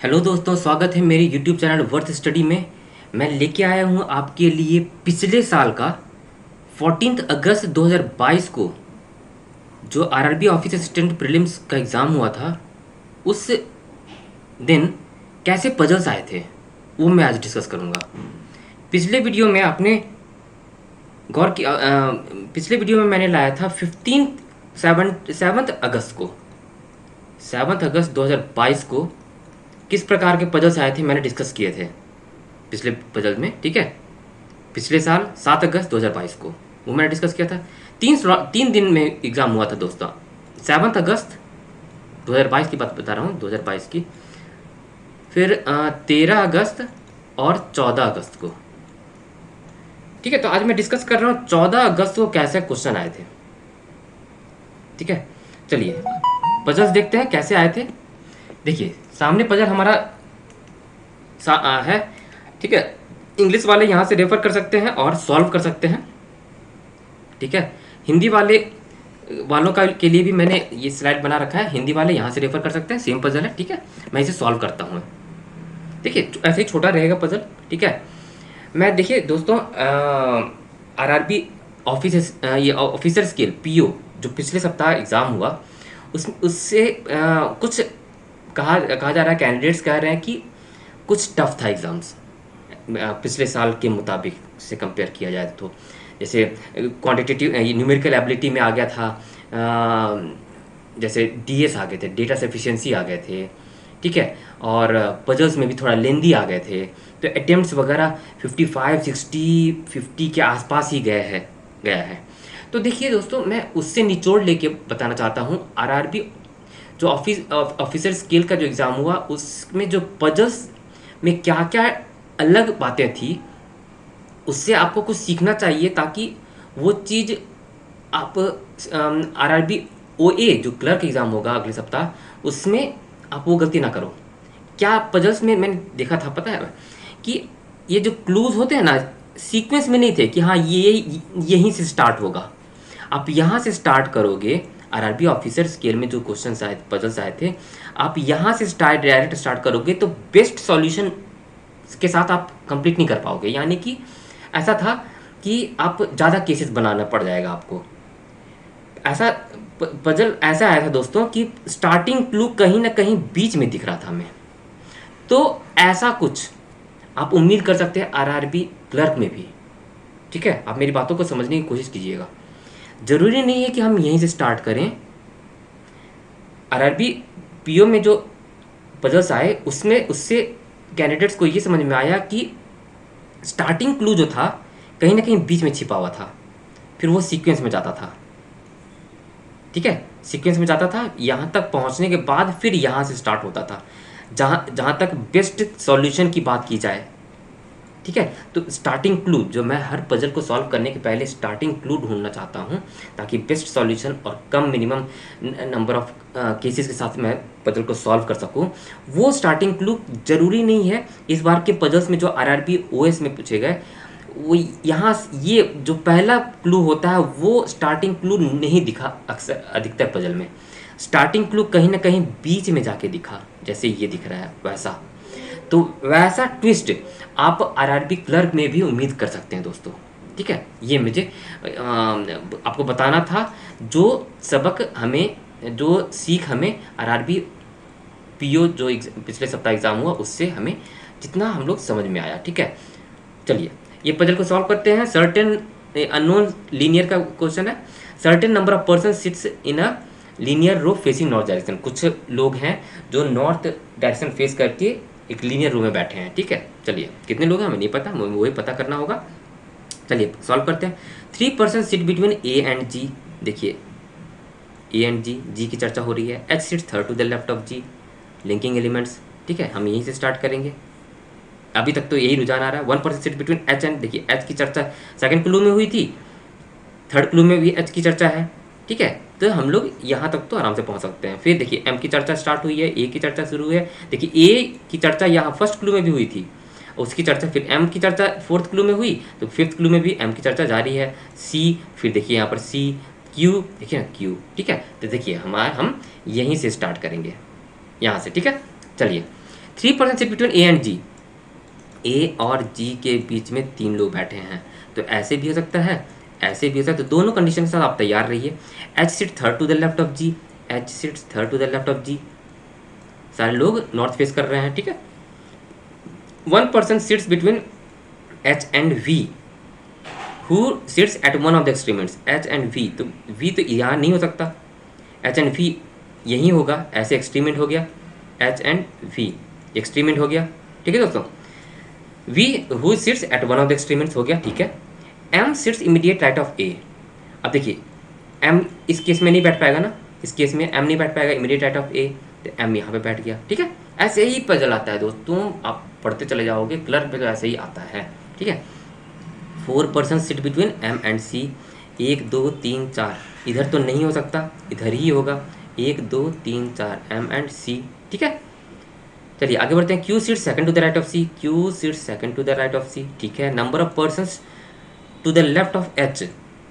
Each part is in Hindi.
हेलो दोस्तों, स्वागत है मेरे YouTube चैनल वर्थ स्टडी में। मैं लेके आया हूँ आपके लिए पिछले साल का 14 अगस्त 2022 को जो आरआरबी ऑफिस असिस्टेंट प्रीलिम्स का एग्ज़ाम हुआ था, उस दिन कैसे पजल्स आए थे वो मैं आज डिस्कस करूँगा। पिछले वीडियो में आपने गौर किया, पिछले वीडियो में मैंने लाया था 7 अगस्त को, 7 अगस्त 2022 को किस प्रकार के पजल्स आए थे मैंने डिस्कस किए थे पिछले पजल में। ठीक है, पिछले साल 7 अगस्त 2022 को वो मैंने डिस्कस किया था। 3 दिन में एग्ज़ाम हुआ था दोस्तों। 7 अगस्त 2022 की बात बता रहा हूँ, 2022 की। फिर 13 अगस्त और 14 अगस्त को। ठीक है, तो आज मैं डिस्कस कर रहा हूँ 14 अगस्त को कैसे क्वेश्चन आए थे। ठीक है, चलिए पजल्स देखते हैं कैसे आए थे। देखिए सामने पजल हमारा है। ठीक है, इंग्लिश वाले यहाँ से रेफर कर सकते हैं और सॉल्व कर सकते हैं। ठीक है, हिंदी वालों का के लिए भी मैंने ये स्लाइड बना रखा है। हिंदी वाले यहाँ से रेफर कर सकते हैं, सेम पजल है। ठीक है, मैं इसे सॉल्व करता हूँ। देखिए ऐसे ही छोटा रहेगा पजल। ठीक है, मैं देखिए दोस्तों आरआरबी ये ऑफिसर स्केल पीओ जो पिछले सप्ताह एग्ज़ाम हुआ, उससे कुछ कहा जा रहा है, कैंडिडेट्स कह रहे हैं कि कुछ टफ था एग्ज़ाम्स पिछले साल के मुताबिक से कंपेयर किया जाए तो। जैसे क्वांटिटेटिव न्यूमेरिकल एबिलिटी में आ गया था, जैसे डीएस आ गए थे, डेटा सफिशिएंसी आ गए थे। ठीक है, और पजल्स में भी थोड़ा लेंदी आ गए थे। तो अटेम्प्ट्स वगैरह 55, 60, 50 के आसपास ही गया है। तो देखिए दोस्तों, मैं उससे निचोड़ लेके बताना चाहता हूँ आरआरबी जो ऑफिसर स्केल का जो एग्ज़ाम हुआ उसमें जो पजल्स में क्या क्या अलग बातें थी, उससे आपको कुछ सीखना चाहिए ताकि वो चीज़ आप आरआरबी ओए जो क्लर्क एग्ज़ाम होगा अगले सप्ताह, उसमें आप वो गलती ना करो। क्या पजल्स में मैंने देखा था पता है कि ये जो क्लूज होते हैं ना, सीक्वेंस में नहीं थे कि हाँ ये यहीं से स्टार्ट होगा। आप यहाँ से स्टार्ट करोगे। आरआरबी ऑफिसर स्केल में जो क्वेश्चंस आए, पजल्स आए थे, आप यहाँ से डायरेक्ट स्टार्ट करोगे तो बेस्ट सॉल्यूशन के साथ आप कंप्लीट नहीं कर पाओगे। यानी कि ऐसा था कि आप ज़्यादा केसेस बनाना पड़ जाएगा आपको। ऐसा पजल ऐसा आया था दोस्तों कि स्टार्टिंग क्लू कहीं ना कहीं बीच में दिख रहा था हमें। तो ऐसा कुछ आप उम्मीद कर सकते हैं आरआरबी क्लर्क में भी। ठीक है, आप मेरी बातों को समझने की कोशिश कीजिएगा। ज़रूरी नहीं है कि हम यहीं से स्टार्ट करें। आरआरबी पीओ में जो पजल्स आए उसमें उससे कैंडिडेट्स को ये समझ में आया कि स्टार्टिंग क्लू जो था कहीं ना कहीं बीच में छिपा हुआ था, फिर वो सीक्वेंस में जाता था। ठीक है, सीक्वेंस में जाता था, यहाँ तक पहुँचने के बाद फिर यहाँ से स्टार्ट होता था, जहाँ जहाँ तक बेस्ट सॉल्यूशन की बात की जाए। ठीक है, तो स्टार्टिंग क्लू जो मैं हर पजल को सॉल्व करने के पहले स्टार्टिंग क्लू ढूंढना चाहता हूँ ताकि बेस्ट सॉल्यूशन और कम मिनिमम नंबर ऑफ केसेस के साथ मैं पजल को सॉल्व कर सकूँ। वो स्टार्टिंग क्लू ज़रूरी नहीं है इस बार के पजल्स में जो आरआरबी ओएस में पूछे गए, वो यहाँ ये जो पहला क्लू होता है वो स्टार्टिंग क्लू नहीं दिखा। अक्सर अधिकतर पजल में स्टार्टिंग क्लू कहीं ना कहीं बीच में जाके दिखा, जैसे ये दिख रहा है वैसा। तो वैसा ट्विस्ट आप आरआरबी क्लर्क में भी उम्मीद कर सकते हैं दोस्तों। ठीक है, ये मुझे आपको बताना था। जो सबक हमें, जो सीख हमें आरआरबी पीओ जो पिछले सप्ताह एग्ज़ाम हुआ उससे हमें जितना हम लोग समझ में आया। ठीक है, चलिए ये पजल को सॉल्व करते हैं। सर्टेन अननोन लीनियर का क्वेश्चन है। Certain number of person sits in a linear row facing north direction. कुछ लोग हैं जो नॉर्थ डायरेक्शन फेस करके एक लीनियर रो में बैठे हैं। ठीक है, चलिए कितने लोग हैं हमें नहीं पता, वही पता करना होगा। चलिए सॉल्व करते हैं। 3 person sit between A and G. देखिए ए एंड जी की चर्चा हो रही है। H sits third to the left of G, linking elements. ठीक है, हम यहीं से स्टार्ट करेंगे। अभी तक तो यही रुझान आ रहा है। 1 person sit between H and, देखिए एच की चर्चा सेकंड क्लू में हुई थी, थर्ड क्लू में भी एच की चर्चा है। ठीक है, तो हम लोग यहाँ तक तो आराम से पहुँच सकते हैं। फिर देखिए एम की चर्चा स्टार्ट हुई है, ए की चर्चा शुरू हुई है। देखिए ए की चर्चा यहाँ फर्स्ट क्लू में भी हुई थी, उसकी चर्चा फिर एम की चर्चा फोर्थ क्लू में हुई, तो फिफ्थ क्लू में भी एम की चर्चा जारी है। सी, फिर देखिए यहाँ पर सी, क्यू, देखिए ना क्यू। ठीक है, तो देखिए हम यहीं से स्टार्ट करेंगे, यहाँ से। ठीक है, चलिए 3% सीट बिटवीन ए एंड जी, ए और जी के बीच में 3 लोग बैठे हैं, तो ऐसे भी हो सकता है, ऐसे भी हो सकता है। तो दोनों कंडीशन के साथ आप तैयार रहिए। H seat third to the left of G, H seat third to the left of G, सारे लोग नॉर्थ फेस कर रहे हैं, ठीक है। 1% seats between H and V, who sits at one of the extreme ends, H and V, तो वी तो यहाँ नहीं हो सकता, एच एंड वी यहीं होगा, ऐसे एक्सट्रीमेंट हो गया, एच एंड वी एक्सट्रीमेंट हो गया, ठीक है दोस्तों। V who sits at one of the extreme ends हो गया, ठीक है। M sits immediate right of A, अब देखिए एम इस केस में नहीं बैठ पाएगा ना, इस केस में एम नहीं बैठ पाएगा इमीडिएट राइट ऑफ ए, तो एम यहाँ पे बैठ गया, ठीक है। ऐसे ही पजल आता है दोस्तों, आप पढ़ते चले जाओगे, क्लर्क पे तो ऐसे ही आता है, ठीक है। 4% sit between M and C, 1 2 3 4, इधर तो नहीं हो सकता, इधर ही होगा, 1 2 3 4 एम एंड सी, ठीक है। चलिए आगे बढ़ते हैं। Q seat second to the right of C, Q seat second to the right of C, ठीक है। Number of persons to the left of H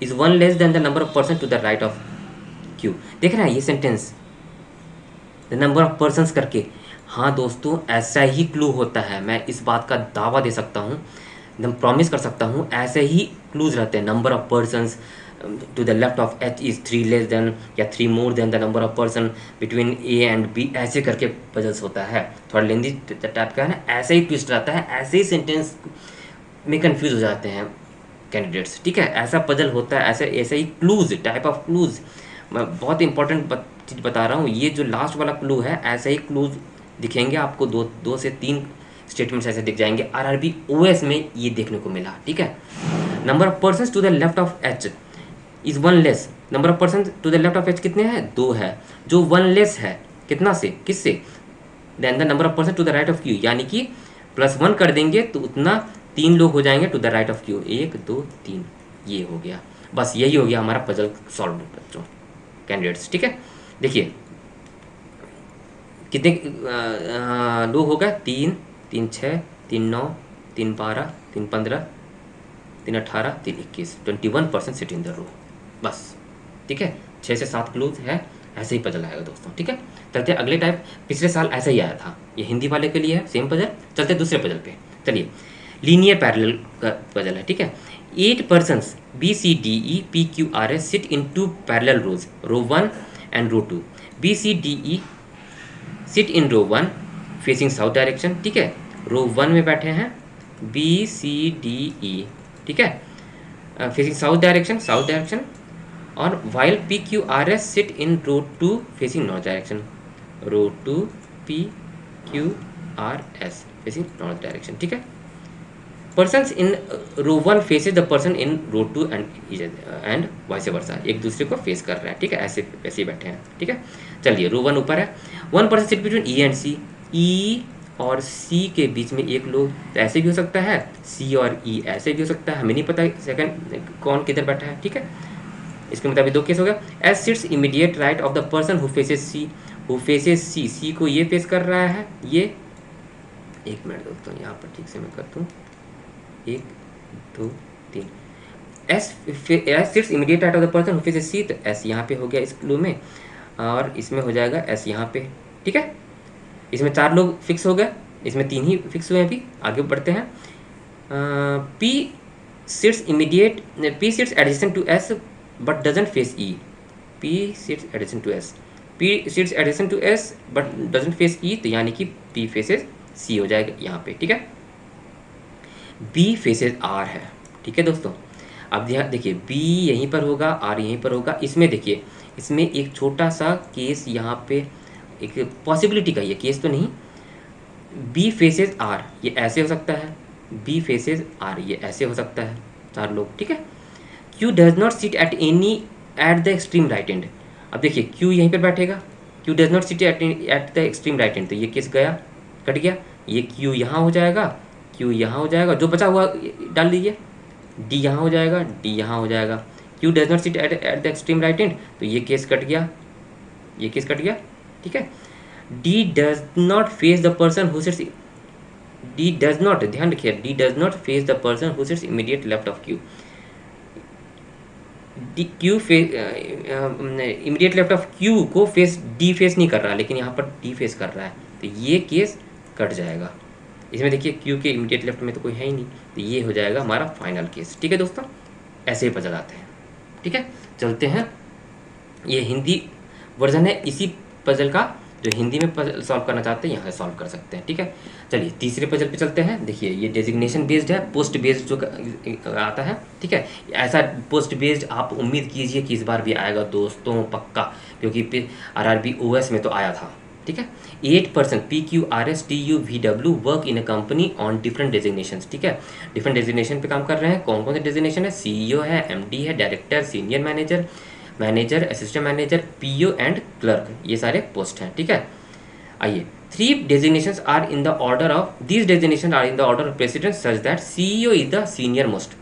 is 1 less than the number of person to the right of Q. देख रहे हैं ये sentence, the number of persons करके, हाँ दोस्तों ऐसा ही क्लू होता है, मैं इस बात का दावा दे सकता हूँ, एकदम प्रॉमिस कर सकता हूँ, ऐसे ही क्लूज रहते हैं। Number of persons to the left of H is 3 less than या 3 more than the number of person between A and B, ऐसे करके पजल्स होता है, थोड़ा लेंदी टाइप का है ना, ऐसे ही ट्विस्ट रहता है, ऐसे ही सेंटेंस में कंफ्यूज हो जाते हैं कैंडिडेट्स, ठीक है। ऐसा पजल होता है, ऐसे ऐसे ही क्लूज, टाइप ऑफ क्लूज, मैं बहुत इंपॉर्टेंट चीज़ बता रहा हूँ, ये जो लास्ट वाला क्लू है, ऐसे ही क्लूज दिखेंगे आपको, 2 से 3 स्टेटमेंट्स ऐसे दिख जाएंगे। आरआरबी ओएस में ये देखने को मिला, ठीक है। Number of person to the left of H is 1 less, number of person to the left of H कितने हैं, 2 है, जो 1 लेस है कितना से, किससे, than the number of person to the right of Q, यानी कि +1 कर देंगे तो उतना 3 लोग हो जाएंगे to the right of Q, 1 2 3, ये हो गया। बस यही हो गया हमारा पजल सॉल्व बच्चों, कैंडिडेट्स, ठीक है। देखिए कितने लोग हो गए, 3 3 6 3 9 3 12 3 15 3 18 3 21, 21% सिट इन द रो, बस, ठीक है। 6 से 7 क्लूज है, ऐसे ही पजल आएगा दोस्तों, ठीक है। चलते हैं अगले टाइप, पिछले साल ऐसा ही आया था, ये हिंदी वाले के लिए है सेम पजल। चलते दूसरे पजल पे, चलिए लीनियर पैरेलल का पजल है, ठीक है। 8 persons B C D E P Q R S sit in 2 parallel rows, row 1 and row 2, B C D E sit in row 1 facing south direction, ठीक है। रो 1 में बैठे हैं बी सी डी ई, ठीक है, फेसिंग साउथ डायरेक्शन, और while P Q R S sit in row 2 facing north direction, row 2 P Q R S facing north direction, ठीक है। Persons in row 1 faces the person in row 2 and vice versa, एक दूसरे को फेस कर रहे हैं, ठीक है, ऐसे ऐसे ही बैठे हैं, ठीक है। चलिए रो 1 ऊपर है, 1 person sit between E and C, E और सी के बीच में एक लोग, तो ऐसे भी हो सकता है, सी और ई ऐसे भी हो सकता है, हमें नहीं पता सेकंड कौन किधर बैठा है, ठीक है। इसके मुताबिक 2 केस हो गया। S sits immediate right of the person who faces C, C को ये फेस कर रहा है, ये, एक मिनट दोस्तों यहाँ पर ठीक से मैं कर दूँ, 1 2 3, S sits immediate right of the person who faces C, तो एस यहाँ पे हो गया इस क्लू में, और इसमें हो जाएगा एस यहाँ पे, ठीक है। इसमें 4 लोग फिक्स हो गए, इसमें 3 ही फिक्स हुए हैं। अभी आगे बढ़ते हैं। P sits adjacent to S but doesn't face E, P sits adjacent to S but doesn't face E, तो यानी कि पी फेसेस सी हो जाएगा यहाँ पे, ठीक है। बी फेसेस आर है, ठीक है दोस्तों। अब देखिए बी यहीं पर होगा, आर यहीं पर होगा। इसमें देखिए, इसमें एक छोटा सा केस यहाँ पे, एक पॉसिबिलिटी का, ये केस तो नहीं, बी फेसेस आर ये ऐसे हो सकता है, बी फेसेस आर ये ऐसे हो सकता है, 4 लोग, ठीक है। Q does not sit at the extreme right and, अब देखिए क्यू यहीं पर बैठेगा, Q does not sit at the extreme right and, तो ये केस गया, कट गया, ये क्यू यहाँ हो जाएगा, क्यू यहाँ हो जाएगा, जो बचा हुआ डाल दीजिए, डी यहाँ हो जाएगा, डी यहाँ हो जाएगा। Q does not sit at the extreme right and, तो ये केस कट गया, ये केस कट गया, ठीक है। D does not face the person who sits, D does not, ध्यान रखिए, D does not face the person who sits immediate left of Q, D Q immediate left of Q को फेस डी फेस नहीं कर रहा, लेकिन यहाँ पर डी फेस कर रहा है, तो ये केस कट जाएगा। इसमें देखिए क्यू के इमीडिएट लेफ्ट में तो कोई है ही नहीं, तो ये हो जाएगा हमारा फाइनल केस। ठीक है दोस्तों, ऐसे ही पजल आते हैं। ठीक है, चलते हैं। ये हिंदी वर्जन है इसी पजल का, जो हिंदी में पजल सॉल्व करना चाहते हैं यहाँ से सॉल्व कर सकते हैं। ठीक है, चलिए तीसरे पजल पे चलते हैं। देखिए ये डेजिग्नेशन बेस्ड है, पोस्ट बेस्ड जो आता है। ठीक है, ऐसा पोस्ट बेस्ड आप उम्मीद कीजिए कि इस बार भी आएगा दोस्तों, पक्का, क्योंकि RRB OS में तो आया था। ठीक है, 8% PQRSTUVW work in a company on different designation. ठीक है, डिफरेंट डेजिग्नेशन पे काम कर रहे हैं। कौन कौन से डेजिग्नेशन है? CEO है, MD है, director, senior manager, manager, assistant manager, PO and clerk, ये सारे पोस्ट हैं। ठीक है, आइए, 3 designations are in the order of these designations are in the order of precedence such that CEO is the senior most।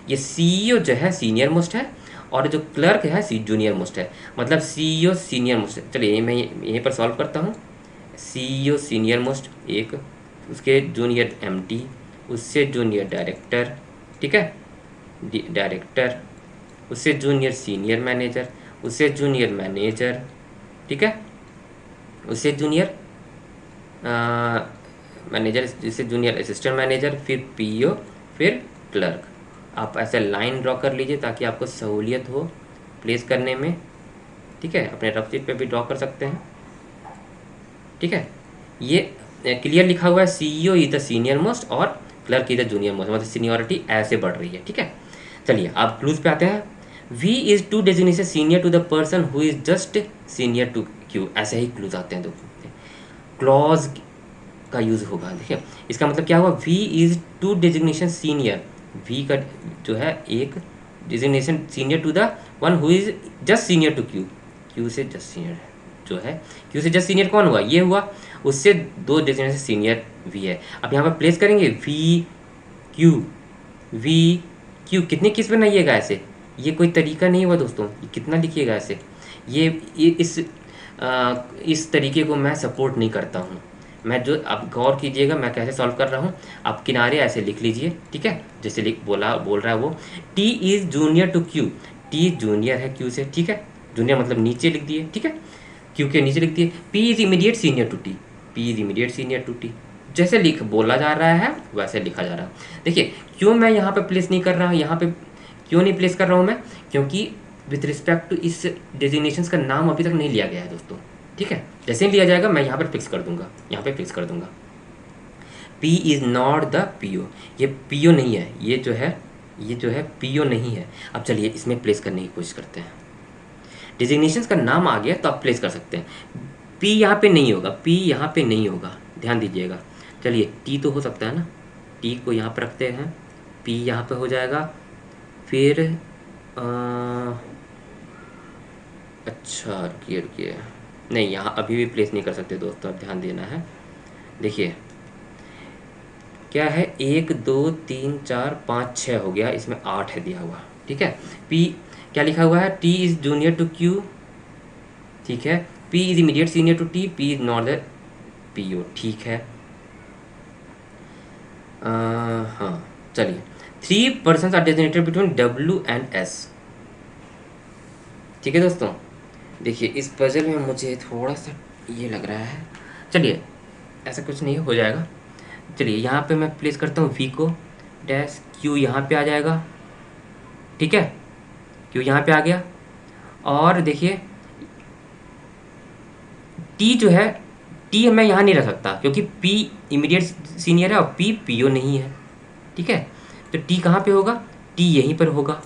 ये CEO जो है सीनियर मोस्ट है, और जो क्लर्क है जूनियर मोस्ट है, मतलब CEO सीनियर मोस्ट है। चलिए मैं यहीं पर सॉल्व करता हूँ। CEO सीनियर मोस्ट एक, उसके जूनियर MD, उससे जूनियर डायरेक्टर, ठीक है, डायरेक्टर, उससे जूनियर सीनियर मैनेजर, उससे जूनियर मैनेजर, ठीक है, उससे जूनियर मैनेजर, जिससे जूनियर असिस्टेंट मैनेजर, फिर PO, फिर क्लर्क। आप ऐसे लाइन ड्रॉ कर लीजिए ताकि आपको सहूलियत हो प्लेस करने में। ठीक है, अपने रफ शीट पे भी ड्रॉ कर सकते हैं। ठीक है, ये क्लियर लिखा हुआ है, CEO is the senior most और clerk is the junior most, मतलब सीनियरिटी ऐसे बढ़ रही है। ठीक है, चलिए आप क्लूज पे आते हैं। V is to designation senior to the person who is just senior to Q, ऐसे ही क्लूज आते हैं। देखो क्लॉज का यूज होगा। देखिए इसका मतलब क्या हुआ, V is to designation senior, V का जो है एक designation senior to the one who is just senior to Q, Q से जस्ट सीनियर जो है, Q से जस्ट सीनियर कौन हुआ, ये हुआ, उससे 2 डेजिग्नेशन सीनियर V है। अब यहाँ पर प्लेस करेंगे V Q, कितने किस बनाइएगा ऐसे, ये कोई तरीका नहीं हुआ दोस्तों, ये कितना लिखिएगा ऐसे, ये इस तरीके को मैं सपोर्ट नहीं करता हूँ। मैं जो, आप गौर कीजिएगा मैं कैसे सॉल्व कर रहा हूँ, आप किनारे ऐसे लिख लीजिए। ठीक है, जैसे बोल रहा है वो, T is junior to Q, T junior है Q से। ठीक है, जूनियर मतलब नीचे लिख दिए। ठीक है, Q के नीचे लिख दिए। P is immediate senior to T, P is immediate senior to T, जैसे बोला जा रहा है वैसे लिखा जा रहा है। देखिए क्यों मैं यहाँ पे प्लेस नहीं कर रहा हूँ, यहाँ पे क्यों नहीं प्लेस कर रहा हूँ मैं, क्योंकि विथ रिस्पेक्ट टू इस डेजिग्नेशंस का नाम अभी तक नहीं लिया गया है दोस्तों। ठीक है, जैसे ही लिया जाएगा मैं यहाँ पर फिक्स कर दूंगा, यहाँ पे फिक्स कर दूंगा। P is not the PO, ये PO नहीं है, ये जो है PO नहीं है। अब चलिए इसमें प्लेस करने की कोशिश करते हैं। डेजिग्नेशंस का नाम आ गया तो आप प्लेस कर सकते हैं। P यहाँ पे नहीं होगा, P यहाँ पे नहीं होगा, ध्यान दीजिएगा। चलिए T तो हो सकता है ना, T को यहाँ पर रखते हैं, P यहाँ पे हो जाएगा। फिर अच्छा रुकिए, नहीं यहाँ अभी भी प्लेस नहीं कर सकते दोस्तों, अब ध्यान देना है। देखिए क्या है, 1 2 3 4 5 6 हो गया, इसमें 8 है दिया हुआ। ठीक है, P क्या लिखा हुआ है, T is junior to Q। ठीक है, P is immediate senior to T, P is not the PO। ठीक है, हाँ चलिए, 3 persons are designated between W and S। ठीक है दोस्तों, देखिए इस पजल में मुझे थोड़ा सा ये लग रहा है, चलिए ऐसा कुछ नहीं हो जाएगा। चलिए यहाँ पे मैं प्लेस करता हूँ V को, डैश Q यहाँ पे आ जाएगा। ठीक है, Q यहाँ पे आ गया, और देखिए T जो है, T मैं यहाँ नहीं रख सकता क्योंकि P इमीडिएट सीनियर है और P PO नहीं है। ठीक है, तो T कहाँ पे होगा, T यहीं पर होगा,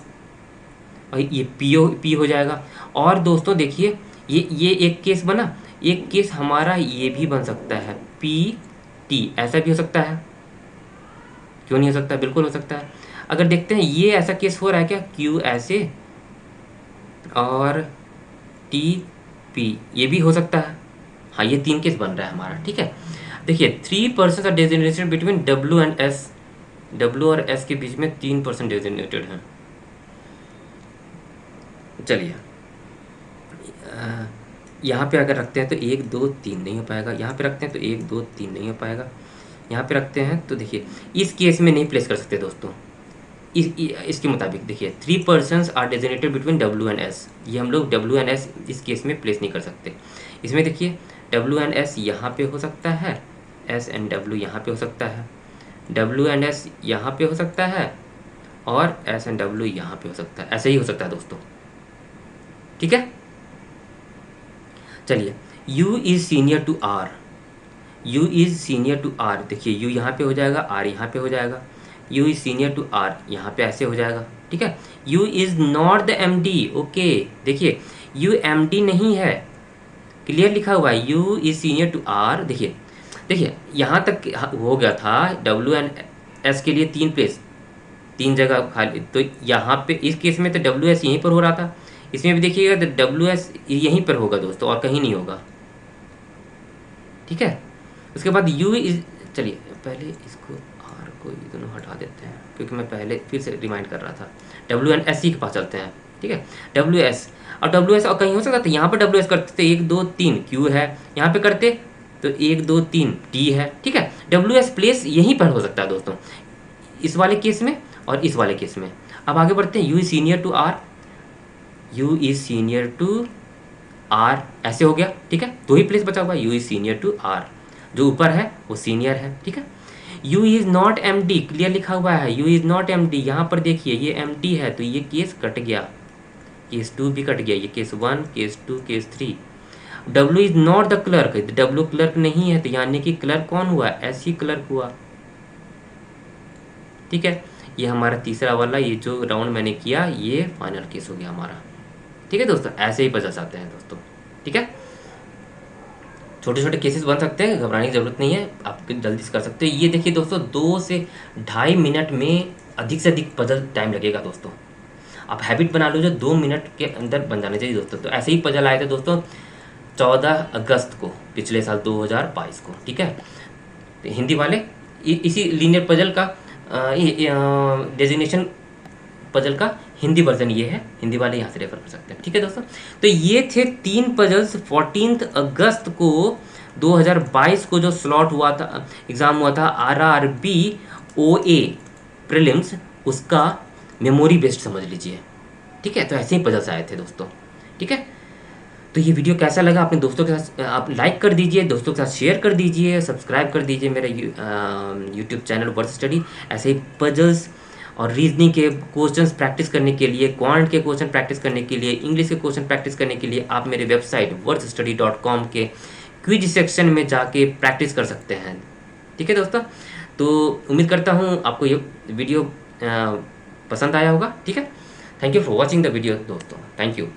और ये P हो जाएगा। और दोस्तों देखिए ये एक केस बना, एक केस हमारा ये भी बन सकता है, PT ऐसा भी हो सकता है, क्यों नहीं हो सकता, बिल्कुल हो सकता है। अगर देखते हैं ये ऐसा केस हो रहा है क्या, Q ऐसे और TP, ये भी हो सकता है। हाँ, ये 3 केस बन रहा है हमारा। ठीक है, देखिए 3 person are designated between W and S, W और S के बीच में 3 पर्सन डेजिग्नेटेड हैं। चलिए यहाँ पे अगर रखते हैं तो 1 2 3 नहीं हो पाएगा, यहाँ पे रखते हैं तो 1 2 3 नहीं हो पाएगा, यहाँ पे रखते हैं तो देखिए इस केस में नहीं प्लेस कर सकते दोस्तों। इसके मुताबिक देखिए 3 persons are designated between W and S, ये हम लोग W एंड S इस केस में प्लेस नहीं कर सकते। इसमें देखिए W एंड S यहाँ पे हो सकता है, एस एंड डब्ल्यू यहाँ पे हो सकता है, डब्ल्यू एंड एस यहाँ पे हो सकता है, और एस एंड डब्ल्यू यहाँ पे हो सकता है। ऐसे ही हो सकता है दोस्तों, ठीक है। चलिए, U is senior to R, U is senior to R, देखिए U यहाँ पे हो जाएगा, R यहाँ पे हो जाएगा, U is senior to R यहाँ पे ऐसे हो जाएगा, ठीक है। U is not the MD, okay, देखिए U MD नहीं है, क्लियर लिखा हुआ है, U is senior to R। देखिए देखिए यहाँ तक हो गया था, W एंड S के लिए 3 प्लेस, 3 जगह खाली, तो यहाँ पे इस केस में तो WS यहीं पर हो रहा था, इसमें भी देखिएगा तो WS यहीं पर होगा दोस्तों, और कहीं नहीं होगा, ठीक है। उसके बाद U इज, चलिए पहले इसको R को ये दोनों हटा देते हैं, क्योंकि मैं पहले फिर से रिमाइंड कर रहा था। W एंड S के पास चलते हैं, ठीक है। WS और WS और कहीं हो सकता था, यहाँ पर WS करते थे 1 2 3 Q है, यहाँ पे करते तो 1 2 3 T है, ठीक है। WS प्लेस यहीं पर हो सकता है दोस्तों, इस वाले केस में और इस वाले केस में। अब आगे बढ़ते हैं, U is senior to R, U is senior to R, ऐसे हो गया, ठीक है। 2 ही प्लेस बचा हुआ, U is senior to R, जो ऊपर है वो सीनियर है, ठीक है। U is not MD, clear लिखा हुआ है, U इज नॉट MD, यहाँ पर देखिए ये MD है, तो ये केस कट गया, केस 2 भी कट गया, ये case 1 case 2 case 3। W is not the clerk, W clerk नहीं है, तो यानी कि क्लर्क कौन हुआ, S ही क्लर्क हुआ, ठीक है। ये हमारा तीसरा वाला, ये जो राउंड मैंने किया, ये फाइनल केस हो गया हमारा, ठीक है दोस्तों। ऐसे ही बचा सकते हैं दोस्तों, ठीक है। छोटे छोटे केसेस बन सकते हैं, घबराने की ज़रूरत नहीं है, आप जल्दी से कर सकते हो। ये देखिए दोस्तों, 2 से 2.5 मिनट में अधिक से अधिक पजल टाइम लगेगा दोस्तों। आप हैबिट बना लो जो 2 मिनट के अंदर बन जाने चाहिए दोस्तों। तो ऐसे ही पजल आए थे दोस्तों 14 अगस्त को, पिछले साल 2022 को, ठीक है। तो हिंदी वाले इसी लीनियर पजल का डेजिग्नेशन पजल का हिंदी वर्जन ये है, हिंदी वाले यहाँ से रेफर कर सकते हैं, ठीक है दोस्तों। तो ये थे 3 पजल्स 14 अगस्त को 2022 को जो स्लॉट हुआ था, एग्ज़ाम हुआ था RRB OA प्रीलिम्स, उसका मेमोरी बेस्ड समझ लीजिए, ठीक है। तो ऐसे ही पजल्स आए थे दोस्तों, ठीक है। तो ये वीडियो कैसा लगा अपने दोस्तों के साथ आप लाइक कर दीजिए, दोस्तों के साथ शेयर कर दीजिए, सब्सक्राइब कर दीजिए मेरा यूट्यूब चैनल वर्थ स्टडी। ऐसे ही पजल्स और रीजनिंग के क्वेश्चंस प्रैक्टिस करने के लिए, क्वांट के क्वेश्चन प्रैक्टिस करने के लिए, इंग्लिश के क्वेश्चन प्रैक्टिस करने के लिए आप मेरे वेबसाइट worthstudy.com के क्विज सेक्शन में जाके प्रैक्टिस कर सकते हैं, ठीक है दोस्तों। तो उम्मीद करता हूँ आपको ये वीडियो पसंद आया होगा, ठीक है। Thank you for watching the video दोस्तों, थैंक यू।